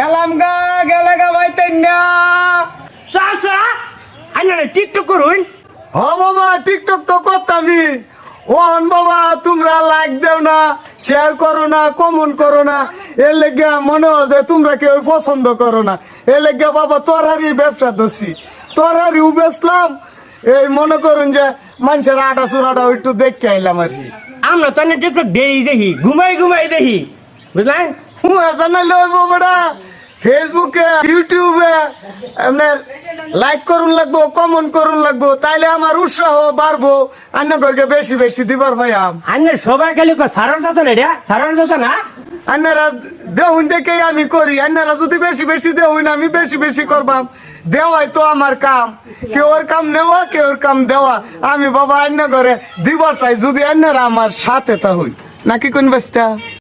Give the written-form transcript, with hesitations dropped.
গেলাম গা গেলে গা ভাই তেন্না চাচা আইনা টিকটক করুন। হ বাবা টিকটক তো করতামই। ওহন বাবা তোমরা লাইক দেও না, শেয়ার করো না, কমেন্ট করো না, এর লেগে মনে হয় যে তোমরা কেউ পছন্দ করো না। এর লেগে বাবা তরহারির ব্যবসা ধরছি, তরহারিও বেচলাম। এই মনে করুন যে মানুষের আটা চুরাটা একটু দেখতে আইলাম আর কি। আমরা তো টিকটক ডেই দেখি, ঘুমাই ঘুমাই দেখি, বুঝলেন? জানাইলে হইব বেটা ফেসবুকে ইউটিউবে আপনার লাইক করুন লাগবো, কমেন্ট করুন লাগবো, তাইলে আমার উৎসাহ বাড়বো অন্য ঘরকে বেশি বেশি দিবার ভাই আম। আইনের সবাই খালি সারার চাচা না এটা, সারার চাচা না। আপনারা দেহুন দেখেই আমি করি, আপনারা যদি বেশি বেশি দেহুন আমি বেশি বেশি করবাম। দেওয়াই তো আমার কাম, কেউ ওর কাম নেওয়া কেউ ওর কাম দেওয়া। আমি বাবা অন্য ঘরে দিবার চাই যদি আপনারা আমার সাথে তা হই নাকি কোন বাস্তা।